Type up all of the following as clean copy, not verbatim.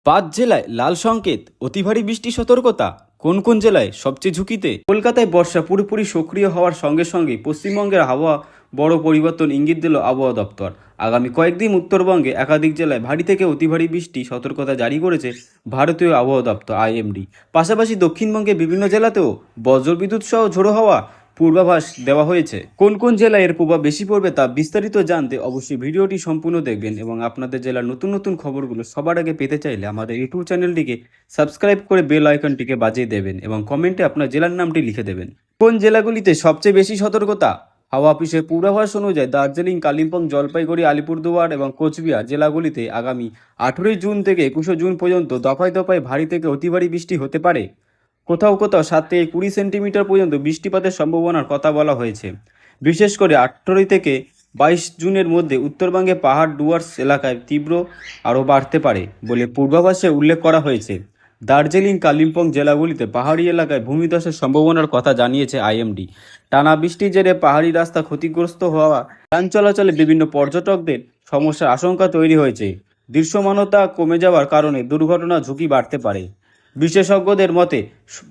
পাঁচ জেলায় লাল সংকেত, অতি ভারী বৃষ্টি সতর্কতা। কোন কোন জেলায় সবচেয়ে ঝুঁকিতে? কলকাতায় বর্ষা পুরোপুরি সক্রিয় হওয়ার সঙ্গে সঙ্গে পশ্চিমবঙ্গের আবহাওয়া বড় পরিবর্তন ইঙ্গিত দিল আবহাওয়া দপ্তর। আগামী কয়েকদিন উত্তরবঙ্গে একাধিক জেলায় ভারী থেকে অতি ভারী বৃষ্টি সতর্কতা জারি করেছে ভারতীয় আবহাওয়া দপ্তর আইএমডি। পাশাপাশি দক্ষিণবঙ্গে বিভিন্ন জেলাতেও বজ্রবিদ্যুৎ সহ ঝোড়ো হাওয়া পূর্বাভাস দেওয়া হয়েছে। কোন কোন জেলায় এর প্রভাব বেশি পড়বে তা বিস্তারিত জানতে অবশ্যই ভিডিওটি সম্পূর্ণ দেখবেন এবং আপনাদের জেলার নতুন নতুন খবরগুলো সবার আগে পেতে চাইলে আমাদের ইউটিউব চ্যানেলটিকে সাবস্ক্রাইব করে বেল আইকনটিকে বাজিয়ে দেবেন এবং কমেন্টে আপনার জেলার নামটি লিখে দেবেন। কোন জেলাগুলিতে সবচেয়ে বেশি সতর্কতা? হাওয়া অফিসের পূর্বাভাস অনুযায়ী দার্জিলিং, কালিম্পং, জলপাইগুড়ি, আলিপুরদুয়ার এবং কোচবিহার জেলাগুলিতে আগামী 18 জুন থেকে 21 জুন পর্যন্ত দফায় দফায় ভারী থেকে অতি ভারী বৃষ্টি হতে পারে। কোথাও কোথাও 7 থেকে 20 সেন্টিমিটার পর্যন্ত বৃষ্টিপাতের সম্ভাবনার কথা বলা হয়েছে। বিশেষ করে 18 থেকে 22 জুনের মধ্যে উত্তরবঙ্গে পাহাড় ডুয়ার্স এলাকায় তীব্র আরও বাড়তে পারে বলে পূর্বাভাসে উল্লেখ করা হয়েছে। দার্জিলিং, কালিম্পং জেলাগুলিতে পাহাড়ি এলাকায় ভূমিধসের সম্ভাবনার কথা জানিয়েছে আইএমডি। টানা বৃষ্টির জেরে পাহাড়ি রাস্তা ক্ষতিগ্রস্ত হওয়া, যান চলাচলে বিভিন্ন পর্যটকদের সমস্যার আশঙ্কা তৈরি হয়েছে। দৃশ্যমানতা কমে যাওয়ার কারণে দুর্ঘটনা ঝুঁকি বাড়তে পারে। বিশেষজ্ঞদের মতে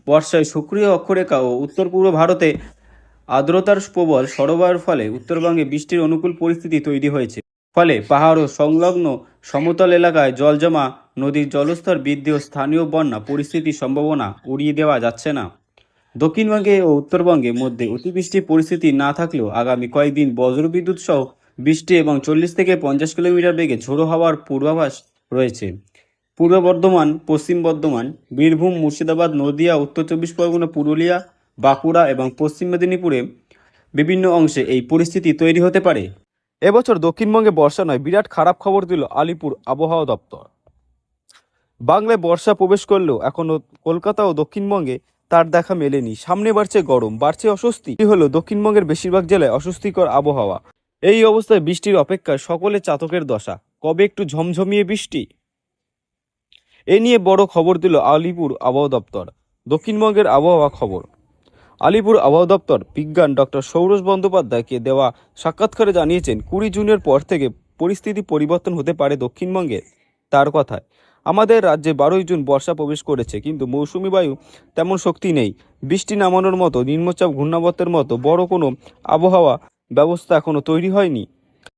বর্ষায় সক্রিয় অক্ষরেখা ও উত্তর পূর্ব ভারতে আর্দ্রতার প্রবল সরবরাহের ফলে উত্তরবঙ্গে বৃষ্টির অনুকূল পরিস্থিতি তৈরি হয়েছে। ফলে পাহাড় ও সংলগ্ন সমতল এলাকায় জল জমা, নদীর জলস্তর বৃদ্ধি ও স্থানীয় বন্যা পরিস্থিতির সম্ভাবনা উড়িয়ে দেওয়া যাচ্ছে না। দক্ষিণবঙ্গে ও উত্তরবঙ্গের মধ্যে অতিবৃষ্টির পরিস্থিতি না থাকলেও আগামী কয়েকদিন বজ্রবিদ্যুৎ সহ বৃষ্টি এবং 40 থেকে 50 কিলোমিটার বেগে ঝোড়ো হওয়ার পূর্বাভাস রয়েছে। পূর্ব বর্ধমান, পশ্চিম বর্ধমান, বীরভূম, মুর্শিদাবাদ, নদিয়া, উত্তর 24 পরগনা, পুরুলিয়া, বাঁকুড়া এবং পশ্চিম মেদিনীপুরে বিভিন্ন অংশে এই পরিস্থিতি তৈরি হতে পারে। এবছর দক্ষিণবঙ্গে বর্ষা নয়, বিরাট খারাপ খবর দিল আলিপুর আবহাওয়া দপ্তর। বাংলায় বর্ষা প্রবেশ করলেও এখনও কলকাতা ও দক্ষিণবঙ্গে তার দেখা মেলেনি। সামনে বাড়ছে গরম, বাড়ছে অস্বস্তি। হলো দক্ষিণবঙ্গের বেশিরভাগ জেলায় অস্বস্তিকর আবহাওয়া। এই অবস্থায় বৃষ্টির অপেক্ষায় সকলে চাতকের দশা। কবে একটু ঝমঝমিয়ে বৃষ্টি? এ নিয়ে বড় খবর দিল আলিপুর আবহাওয়া দপ্তর। দক্ষিণবঙ্গের আবহাওয়া খবর। আলিপুর আবহাওয়া দপ্তর বিজ্ঞান ডক্টর সৌরভ বন্দ্যোপাধ্যায়কে দেওয়া সাক্ষাৎকারে জানিয়েছেন 20 জুনের পর থেকে পরিস্থিতি পরিবর্তন হতে পারে দক্ষিণবঙ্গে। তার কথায়, আমাদের রাজ্যে 12 জুন বর্ষা প্রবেশ করেছে, কিন্তু মৌসুমি বায়ু তেমন শক্তি নেই। বৃষ্টি নামানোর মতো, নিম্নচাপ ঘূর্ণাবর্তের মতো বড় কোনো আবহাওয়া ব্যবস্থা এখনও তৈরি হয়নি।